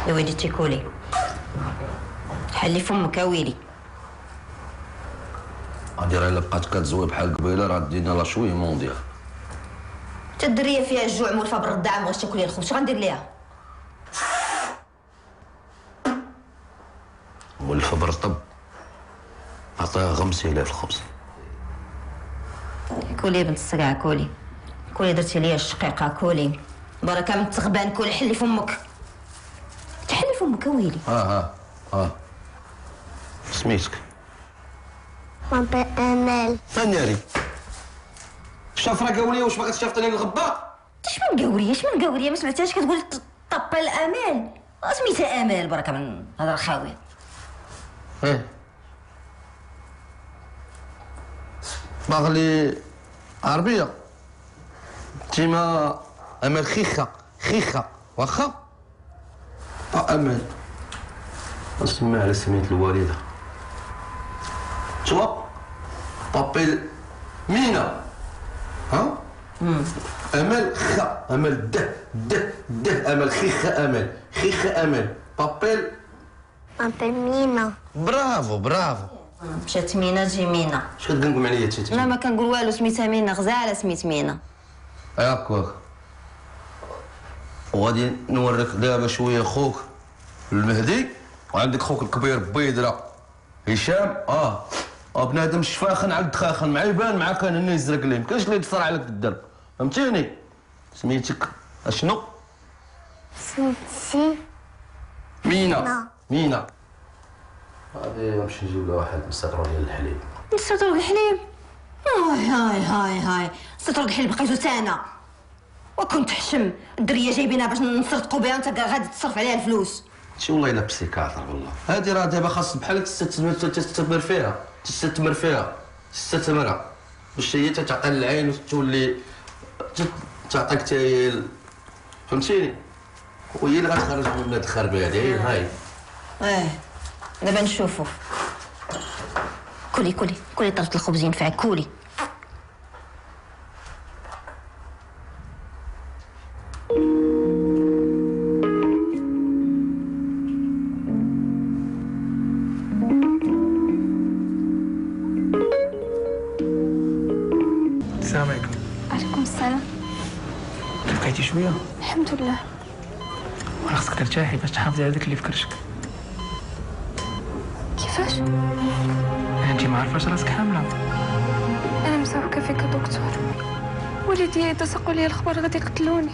يا ويلي تيكولي، حلي فمك يا ويلي. هادي راه الا بقات كتزوي بحال قبيله راه دينا لا شويه مونديال. تا الدريه فيها الجوع مولفه بالرداعه مبغاش تاكل ليها الخبز، اش غندير ليها؟ مولفه بالرطب عطيها غمسي ليها في الخبز. كولي يا بنت الصقع، كولي كولي، درتي ليا الشقيقه، كولي بركه من التغبان، كولي حلي فمك، تحلي فمك يا ويلي. سميتك؟ بابا امل. ناري الشافره قاوليه، واش باغي تشافطيني للغباء؟ اش من قوريه، اش من قوريه، ما سمعتهاش كتقول طابا الامال، سميتها امال، بركه من هضره خاويه. باغلي عربيه تيما امل خيخه واخا امل اسمع على سميت الوالده توا طابيل مينا ها امل خا امل ده امل خيخه امل طابيل مينا. برافو مشات مينا تجي مينا. اش كتقول معايا تيتي؟ لا ما كنقول والو، سميتها مينا، غزاله سميت مينا. ياك وغادي نوريك دابا شويه خوك المهدي، وعندك خوك الكبير بيدرة هشام. بنادم شفاخن على الدخاخن، مع يبان مع كان هنا يزرق ليه، مكانش اللي يتصرع عليك الدرب، فهمتيني؟ سميتك اشنو؟ سميتي مينا. غادي نمشي نجيب له واحد السطرو ديال الحليب. السطرق الحليب؟ هاي السطرق الحليب بقيتو تانا، وكنت حشم الدريه جايبينها باش نصرتقوا بها وانت غادي تصرف عليها الفلوس. شي والله الا بسيكاتر والله. هادي راه دابا خاص بحالك تستثمر فيها باش هي تعطي العين وتولي تعطيك حتى هي، فهمتيني؟ وهي اللي غتخرج من هاد الخربه هادي. هاي دابا نشوفوا. كولي طرف الخبز ينفعك، كولي. السلام عليكم. عليكم السلام. كيف بقيتي شويه؟ الحمد لله. راه خصك ترتاحي باش تحافظي على داك اللي في كرشك. كيفاش؟ انت ما عارفاش راسك حامله؟ انا مسوكه فيك دكتور، وليدي اذا ساقوا لي الخبر غادي يقتلوني.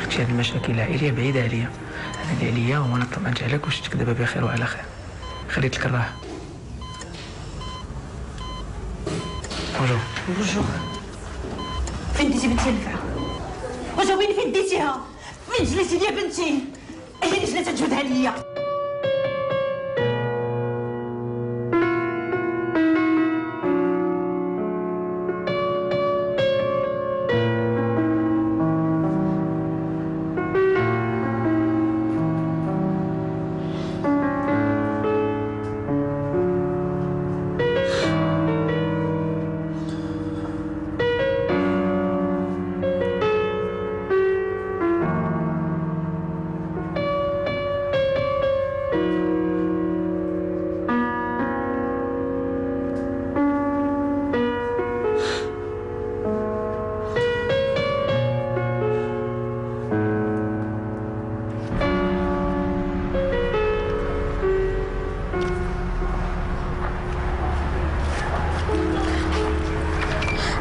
اختي هاد المشاكل العائليه بعيده عليا، انا اللي عليا هو انا طمنت عليك وشفتك دابا بخير وعلى خير. خليت لك الراحه. بونجور. فين ديتي بنتي النفعه؟ وجاوبيني فين ديتيها؟ فين جليتي ليا بنتي؟ هي اللي جليتها تجبدها ليا.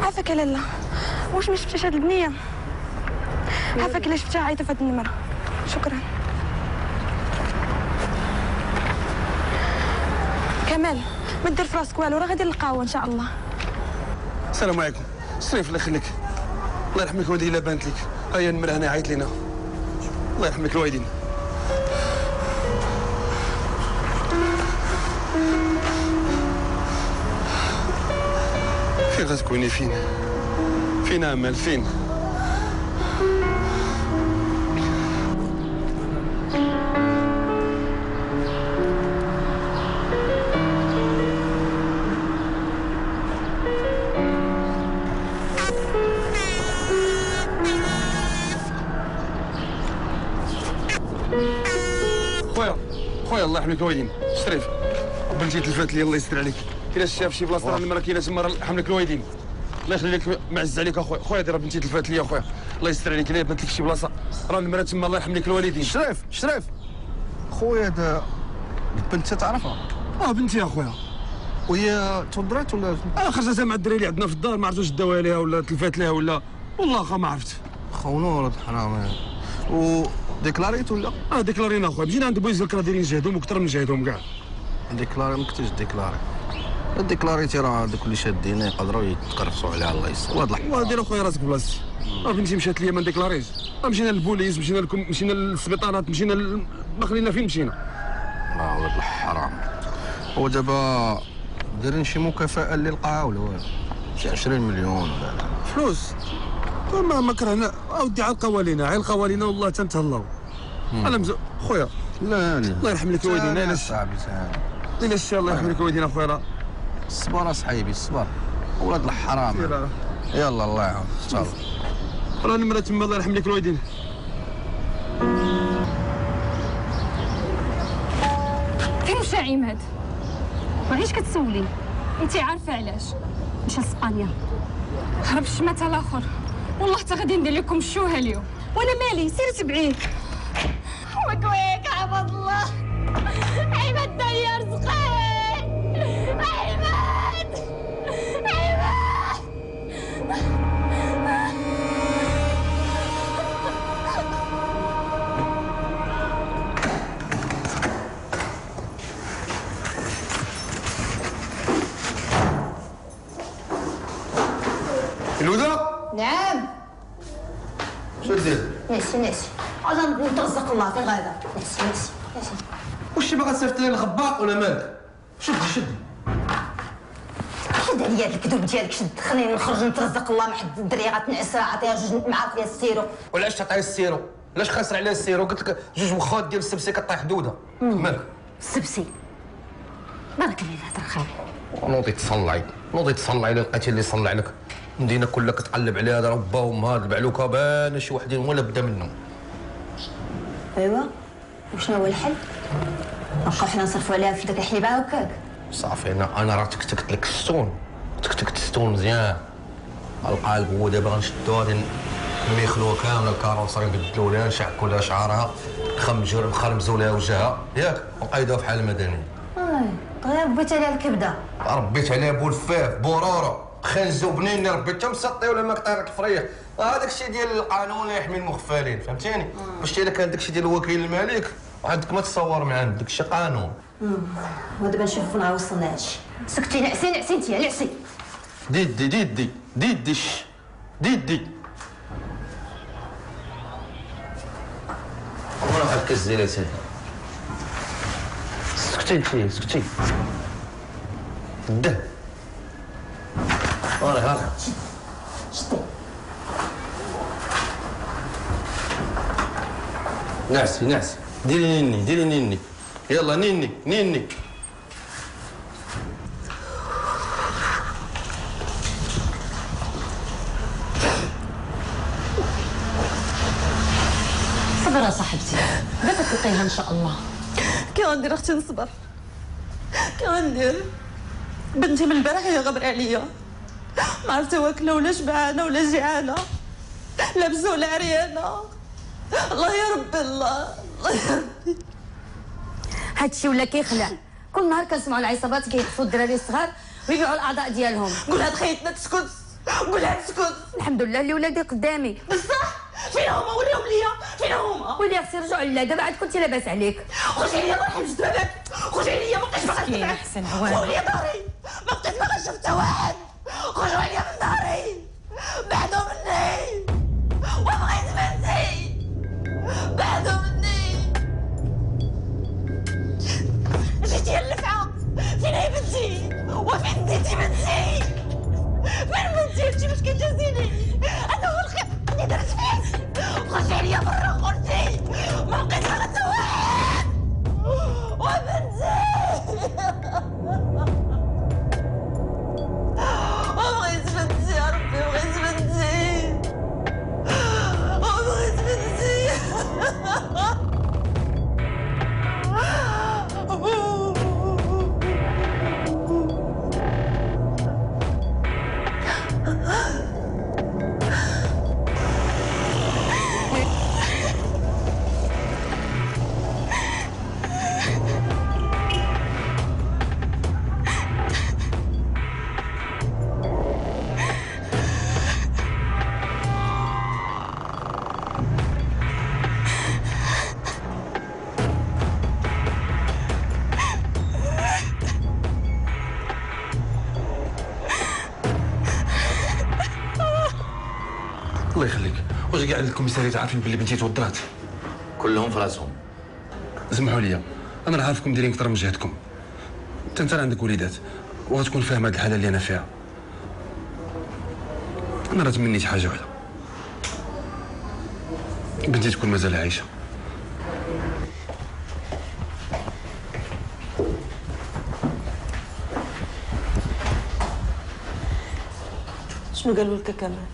عافاك يا لاله، واش ما شفتيش هاد البنيه؟ عافاك الا شفتها عايطه في هاد النمره. شكرا. كمال ما دير في راسك والو، راه غادي نلقاوها ان شاء الله. السلام عليكم. شريف الله يخليك، الله يرحمك والدي الا بانت لك. هيا النمره هنا عيط لينا، الله يرحمك الوالدين. فين غتكوني؟ فين امل؟ فين؟ خويا الله يحميك الوالدين. شريف بنتي تلفات لي الله يستر عليك. كاين شي في شي بلاصه راه المراه كاينه تما راه حملك الوالدين. الله يخلي لك معز عليك اخويا. خويا راه بنتي تلفات لي اخويا الله يستر عليك. الا بنت لك شي بلاصه راه المراه تما الله يحملك الوالدين. شريف خويا هذا البنت تعرفها؟ بنتي اخويا. وهي تضرات ولا؟ خرجت مع الدراري اللي عندنا في الدار ما عرفتش داوها ليها ولا تلفات ليها ولا والله اخا ما عرفت. خونو ولد الحرام. و ديكلاريت ولا؟ ديكلارينا اخويا. مشينا عند بويزك راه دايرين جهدهم وكثر من جهدهم كاع. ديكلاري ما كنتش ديكلاري. ديكلاريتي راه دوك اللي شادين يقدروا يتقرصوا عليها الله يستر. وهاد الحق دير اخويا راسك بلاصتي. بنتي مشات ليا ما نديكلاريش. مشينا للبوليس مشينا للسبيطارات مشينا ما خلينا فين مشينا. ولد الحرام. هو دابا دايرين شي مكافأة اللي لقاها ولا والو؟ شي 20 مليون ولا فلوس؟ ما كرهنا اودي على القوالينا والله تنتهلاو. انا خويا لا الله يرحم لك الوالدين. انا صاحبي الا الشيء الله يرحم لك الوالدين اخويا. راه الصبر اصحيبي الصبر. ولاد الحرام. يلا الله يعاون. تفضل. راه المراه تما الله يرحم لك الوالدين. فين مشى عماد؟ وعلاش كتسولي؟ انت عارفه علاش مشى لاسبانيا. هرب الشمات الاخر. والله حتى غادي ندير لكم الشوهه اليوم. وانا مالي سير تبعيه. وكويك عبد الله. عماد داير رزقي. عماد الهدى؟ نعم. شنو دير؟ ناسي انا نترزق الله في غاده. ناسي واش باغا تصيفط لي الغباق ولا مالك؟ شد شد عليا هاد الكذوب ديالك. شد خليني نخرج نترزق الله مع حد الدريه غتنعس راه عطيها جوج معارف ديال السيرو. وعلاش تعطيه السيرو؟ علاش خاسر عليه السيرو؟ قلت لك جوج وخوات ديال السبسي كطيح دوده. مالك؟ السبسي بارك الله الهضره خاوي. نوضي تصلعي الا لقيتي اللي يصلع لك. المدينه كلها كتقلب عليها هذا ربا وما هاد البعلوكه بان شي وحدين ولا بدا منهم. ايوا وشنو هو الحل؟ نبقاو حنا نصرفوا عليها في داك الحليبه هكاك. صافي انا راه تكتكت لك الستون. تكتكت الستون مزيان. القالب هو دابا غنشدو غادي نميخلوها كامله الكاروسري نبدلو لها نشعكو لها شعرها نخرمزو لها وجهها ياك ونقيدوها في حال المدني. دغيا ربيت عليها الكبده. ربيت عليها بولفاف بورورو خنزو بنيني ربيتها مسطي ولا ما قطعت الفريخ. هذاك الشيء ديال القانون اللي يحمي المغفلين فهمتيني. واش الا كان داك الشيء ديال الوكيل الملك عندك ما تصور معاه داك الشيء قانون. ودابا نشوفوا فين وصلنا هادشي. سكتي نعسي انت نعسي. ديدي وراه هكا الزيلات هادي. سكتي ده وراه شدي نعسي ديري نيني يلا نيني صبر صاحبتي دابا تلقيها ان شاء الله. كي غندير اختي نصبر؟ كي غندير؟ بنتي من البارح هي غبر عليا. ما عرفتي واكله ولا شبعانه ولا جيعانه لابسه ولا عريانه. الله يا ربي الله يا ربي. هادشي ولا كيخلع. كل نهار كنسمعوا العصابات كيخطفوا الدراري الصغار ويبيعوا الاعضاء ديالهم. قولها تخيتنا تسكت. قولها تسكت. الحمد لله اللي ولادي قدامي. بصح فين هما؟ وريهم ليا فين هما. ولي اختي رجعوا لله دابا عاد كنتي لاباس عليك. خرجي عليا ما نحبش باباك. خرجي عليا ما بقيتش باغا مسكين احسن عوان. خولي داري ما بقيت باغا نشوف حتى واحد. خرجوا عليا من داري. بعدوا مني وبغيت بنتي. بعدوا مني. جيتي اللفعه. فين هي بنتي؟ وفين ديتي بنتي؟ فين بنتي؟ انتي باش كتجازيني؟ هذا هو الخير اللي درت فيك. خرجي عليا برا خرجي. ما بقيت باغا حتى واحد. وبنتي وبغيت بنتي يا ربي واش كاع الكوميساريات عارفين بلي بنتي توضرات؟ كلهم في راسهم. سمحوا لي، انا راه عارفكم دايرين اكثر من جهتكم. انت راه عندك وليدات وغتكون فاهم هاد الحاله اللي انا فيها. انا راه تمنيت حاجه وحده، بنتي تكون مازال عايشه. شنو قالوا لك كمال؟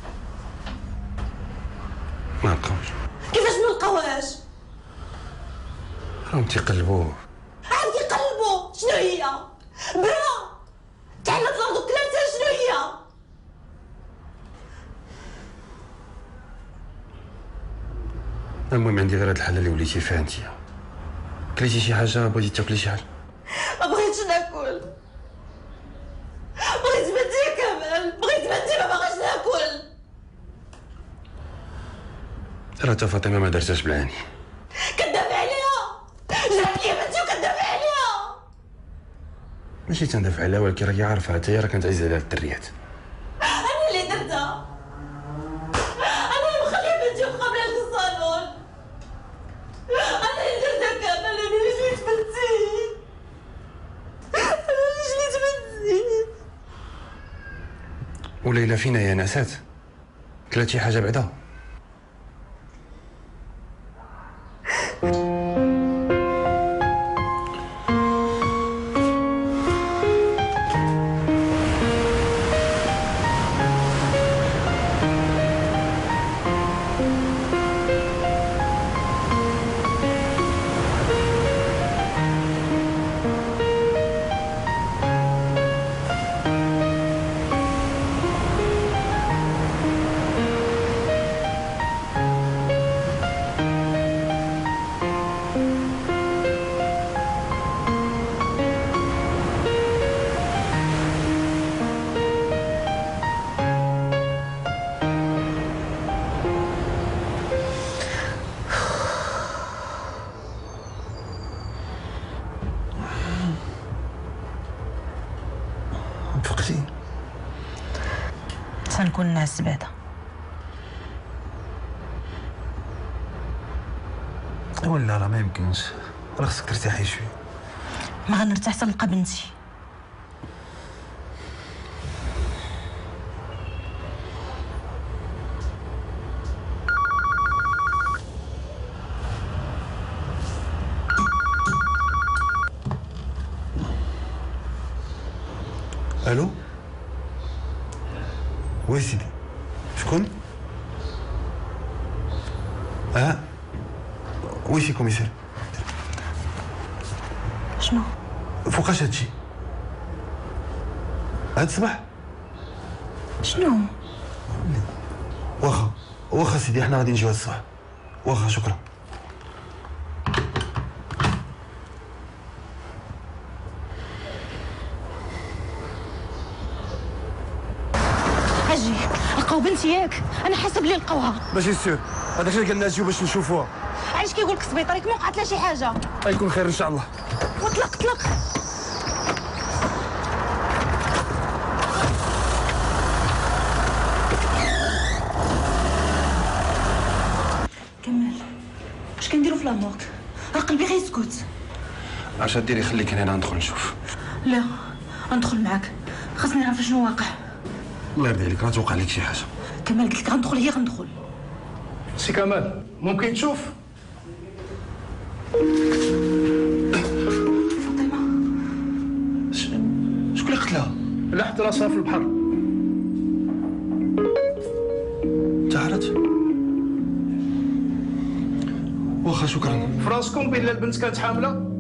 ما لقاوش. كيفاش ما لقاوهاش؟ راهم تيقلبوه. عاد يقلبوا. شنو هي؟ برا تعلت الارض وكلاتها. شنو هي؟ المهم عندي غير هاد الحاله اللي وليتي فيها انت. كليتي شي حاجه؟ بغيتي تاكلي شي حاجه؟ ما بغيتش ناكل. بغيت بنتي يا كمال، بغيت بنتي، ما باغاش ناكل. راه تا فاطمه ما دارتهاش بالعاني. كدافع عليها، جابت لي بنتي وكدافع عليها. ماشي تندافع عليها، ولكن راهي عارفه حتى هي راه كانت عزيزه على الدريات. انا اللي درتها، انا اللي مخليه بنتي مقابله في الصالون. انا اللي درتها كامل. انا اللي جليت بنتي، انا اللي جليت بنتي. وليلى فينا يا ناسات؟ كلات شي حاجه بعدا؟ فقتي؟ تنكون ناعس بعدا. ولا راه ما يمكنش، راه خصك ترتاحي شويه. ما غنرتاح حتى نلقى بنتي. الو؟ وي سيدي، شكون؟ وي سي كوميسير. شنو؟ فوقاش هادشي؟ هاد الصباح؟ شنو؟ واخا سيدي، حنا غادي نجيو هاد الصباح. واخا، شكرا. اجي لقاو بنتي ياك؟ انا حاسه بلي لقاوها. ماشي سير، هذاك اللي قالنا نجيو باش نشوفوها. علاش كيقول لك السبيطار؟ ياك ما وقعت لها شي حاجه؟ غيكون خير ان شاء الله. وطلق طلق. كمال، واش كنديروا في لامورك؟ راه قلبي غيسكت. اش ديري؟ خليك هنا ندخل نشوف. لا، غندخل معاك، خاصني نعرف شنو واقع. الله يرضي عليك، راه توقع لك شي حاجه. كمال قلت لك غندخل، هي غندخل. سي كمال، ممكن تشوف؟ فاطمه، شكون اللي قتلها؟ لحت راسها في البحر. انتحرت؟ واخا، شكرا. في راسكم بان البنت كانت حامله؟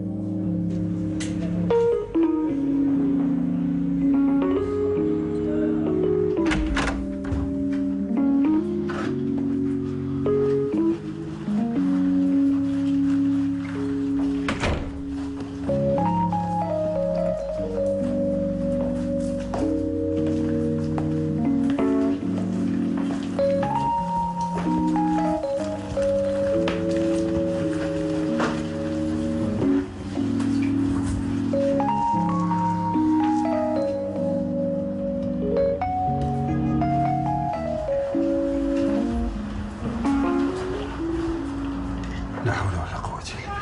لا حول ولا قوة الا بالله.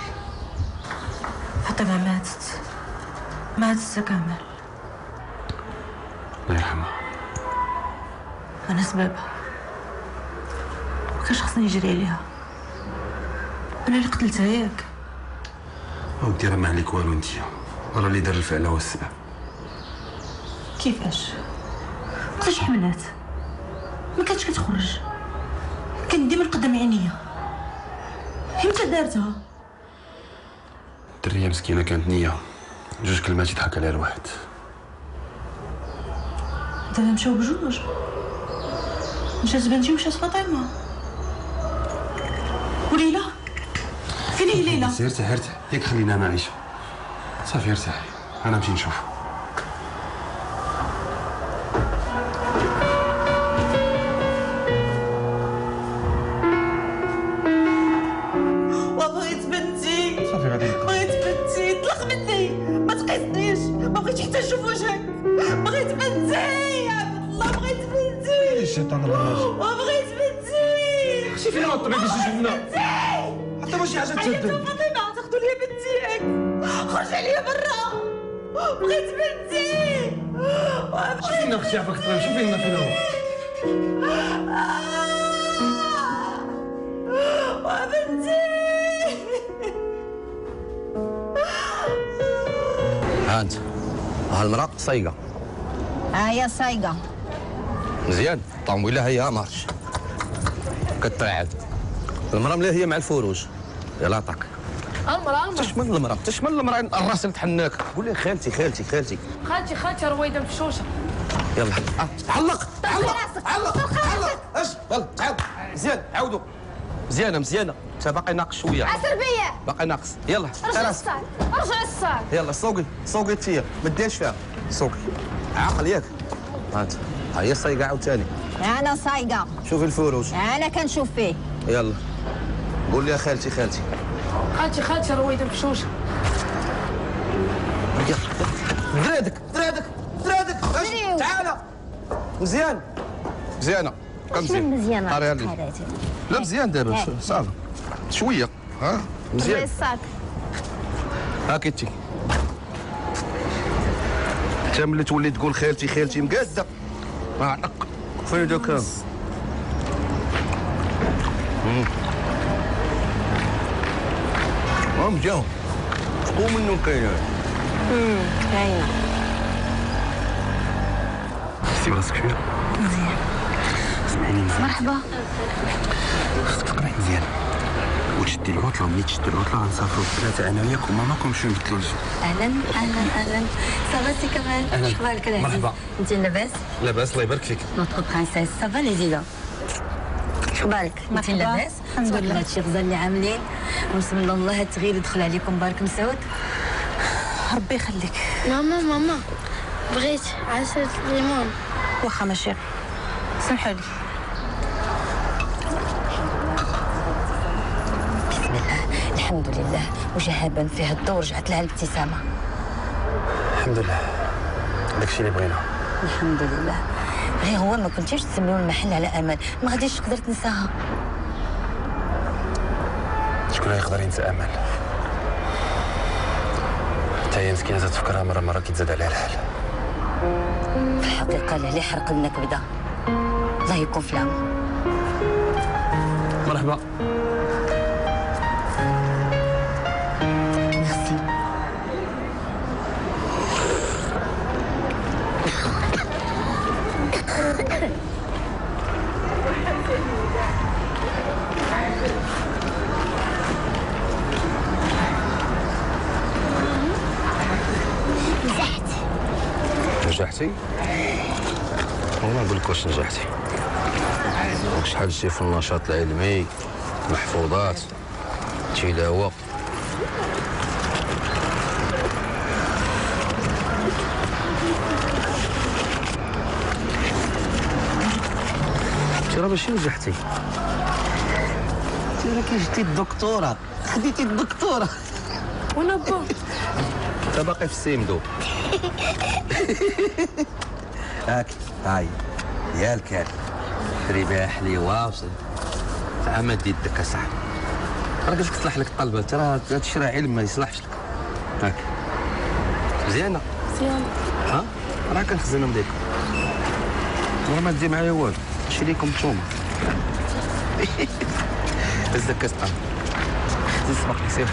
فاطمة ماتت كامل. الله يرحمها. انا سببها، ما كانش خصني نجري عليها، انا اللي قتلتها ياك. ودي راه ما عليك والو انت، راه اللي دار الفعل هو السبب. كيفاش؟ وقتاش حملات؟ ما كانتش كتخرج، كان ديما قدام عينيا. امتى دارتها؟ الدريه مسكينه كانت نيه، جوج كلمات يضحك عليها الواحد. دابا مشاو بجوج، مشات بنتي ومشات فاطمه. وليلى فين هي ليلى؟ ارتاح ياك خلينا نعيشها. صافي ارتاحي، انا نمشي نشوف. وبغيت بنتي، صافي غادي نبقى. بغيت بنتي، طلق مني، ما تقيسنيش، ما بغيتش حتى نشوف وجهك. بغيت بنتي يا عبد الله، بغيت بنتي. الشيطان الرجيم. وبغيت بنتي. شي فينا الطبيب باش يشوفنا. حتى ما شي حاجه تسدد. فاطمه تاخذوا لي بنتي ياك، خرج عليا برا. بغيت بنتي. شوفي لنا اختي عفاك الطبيب، شوفي لنا فين هو. وبنتي. ها انت، ها المرأة صايقة هي صايقة. مزيان. الطوموبيلة هي ما عرفتش كترعد. المرأة ملي هي مع الفروج. يلا عطاك. المرأة تشمل المرأة الراس اللي تحناك. قول لي خالتي. خالتي رويدة مفشوشة. يلا حلق اش يلا تعاود. مزيان عاودوا. مزيانة انت باقي ناقص شوية. عسر بيا. باقي ناقص. يلا رجع الصال. يلا سوقي فيا ما ديرش فيها. سوقي عاقل ياك. ها انت هي صايقة عاوتاني. أنا صايقة. شوفي الفروج. أنا كنشوف فيه. يلا قول لي يا خالتي. خالتي رويدة مفشوشة. درادك اش تعالى. مزيانة كم شنو مزيانة؟ قاريها لي. لا مزيان دابا صافي شويه. ها مزيان. الصاك. هاك انت ملي تولي تقول خالتي مقاده ما عطك فين دوك. جاو شكون منهم كاينه. كاينة. حسي براسك فين؟ مزيان. اسمعيني مزيان. مرحبا. خصك تقراي مزيان وتشدي العطله. ملي تشدي العطله غنسافروا الثلاثه انا وياك وماماك ونمشيو نبدلوا الجو. أهلا صافا سي كمال. شخبارك العزيز؟ مرحبا. أنت لاباس؟ لاباس الله يبارك فيك. نوتخ برانسيس صافا ليزيدا. شخبارك؟ أنت لاباس؟ الحمد لله. هادشي غزال اللي عاملين وبسم الله هاد التغيير يدخل عليكم بارك مسعود. ربي يخليك. ماما بغيت عصير ليمون. واخا ماشي سمحوا لي. بسم الله الحمد لله وجهابا في هاد الدور رجعت لها الابتسامه. الحمد لله داكشي اللي بغينا. الحمد لله. غير هو ما كنتيش تسميو المحل على امل، ما غاديش تقدر تنساها. شكون يقدر ينسى امل؟ حتى هي مسكينه تفكرها مره كيتزاد عليها الحال. في الحقيقه اللي حرق لنا كبده الله يكون في العون. مرحبا. ميرسي. نجحتي؟ والله نقول لك واش نجحتي. شحال شتي في النشاط العلمي، محفوظات، تلاوة. انت راه ماشي نجحتي، انت راه كي الدكتوراه، خديتي الدكتوراه. وانا با انت باقي في السيمدو. هاك هاي يا الكال شري بها حليوه وصل. زعما دي يدك اصاحبي. راه قلت لك تصلح لك الطلبات، راه هذا الشيء راه علم ما يصلحش لك. هاك مزيانه ها راه كنخزنهم ليكم والله ما تدي معايا والو، نشري ليكم نتوما. هز داك كاس طعام زيد سبقني سير.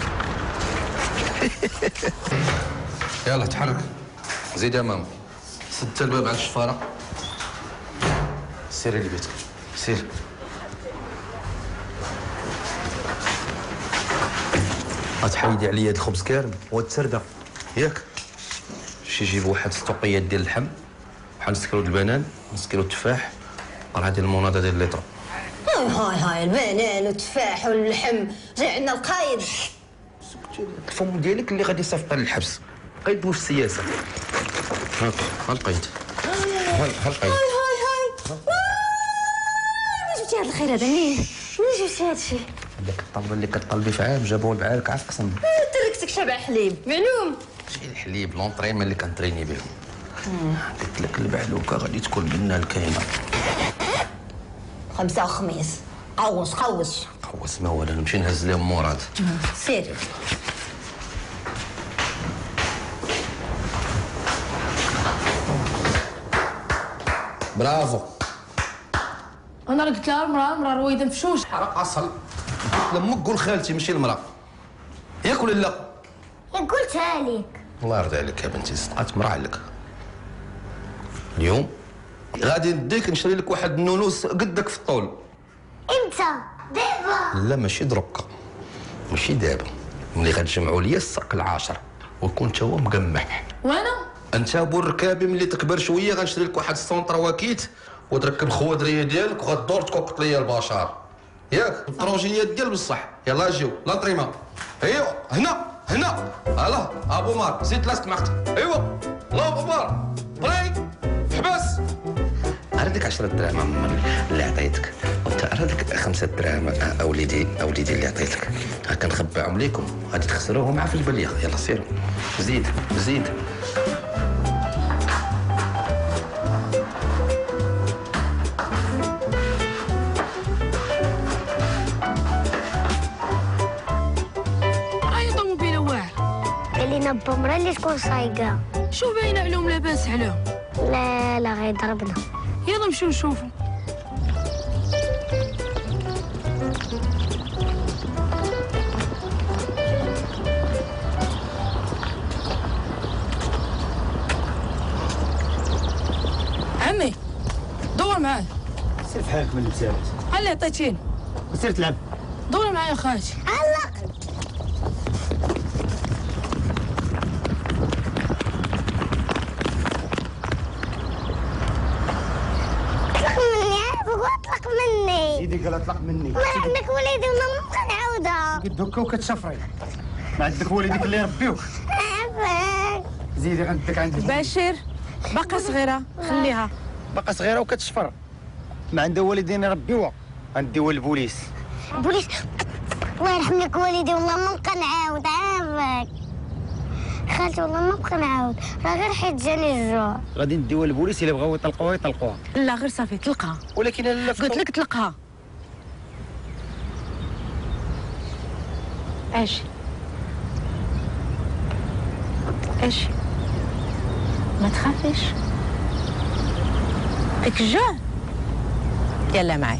يلا تحرك زيد يا ماما، سد الباب على الشفاره. سيري لبيتك سير. غتحيدي عليا هاد الخبز كارم وهاد التردة ياك. شي جيب واحد ستوقيات ديال اللحم، بحال نص كيلو د البنان، نص كيلو التفاح، راه هادي الموناضه ديال الليطرو. هاي البنان والتفاح واللحم، جاي عندنا القايد. الفم ديالك اللي غادي يصيفط للحبس، قيد واش السياسه. هاك ها القيد، ها القيد. منين جبتي هاد الخير هذا؟ منين جبتي هاد الشيء؟ داك الطلبه اللي كتطلبي في عام جابوه بعالك عاد قسم. تركتك شبع حليب معلوم. شي الحليب لونطريمون اللي كنتريني بهم. قلت لك البعلوكه غادي تكون منا الكاينه. خمسة وخميس قوس قوس قوس ما هو، انا نمشي نهز لهم مراد. سير. برافو. انا راه قلت لها المراه رويده مفشوش. راه اصل لمك قول خالتي ماشي المراه، ياك ولا لا؟ قلتها لك. الله يرضي عليك يا بنتي، صدقات مراه عليك. اليوم غادي نديك نشري لك واحد النونوس قدك في الطول. امتى؟ دابا؟ لا ماشي دروكا، ماشي دابا، ملي غتجمعوا ليا السرق العاشر ويكون تا هو مقمح. وانا؟ انت ابو الركابي ملي تكبر شويه غنشري لك واحد السونطر واكيت وتركب الخوادريه ديالك وغدور تكوكط ليا البشر ياك. البروجيات ديال بصح. يلا جيو لاطريما. ايوا هنا الله ابو مار زيد لاصق مع اختك. ايوا الله ابو مار بريك حبس. عرض لك 10 دراهم عمر اللي عطيتك، وانت عرض لك 5 دراهم اوليدي اللي عطيتك. ها كنخبعهم ليكم غادي تخسروهم مع في البليه. يلا سيروا زيد. لينا بمرة اللي تكون صايقة. شو باينه عليهم لاباس عليهم؟ لا غيضربنا. يلا نمشيو نشوفو. عمي دور معاه. سير في حالك من اللبسات. هلا عطيتيني. سير تلعب. دور معايا خالتي. علق. اطلق مني. سيدي قال اطلق مني. ما عندك وليدي ولا نبقى نعاودها. قد هكا وكتشفري. ما عندك وليدك اللي يربيوك. عافاك. زيدي عندك بشير باقا صغيره خليها. باقا صغيره وكتشفر. ما عندها والدين يربيوها. غنديوها للبوليس. البوليس الله يرحم لك والدي والله ما نبقى نعاود. عافاك خالتي والله ما نبقى نعاود، راه غير حيت جاني الجوع. غادي نديوها للبوليس، الا بغاو يطلقوها. لا غير صافي طلقها. ولكن انا قلت لك طلقها. ايش ما تخافيش. فيك الجوع؟ يلا معي.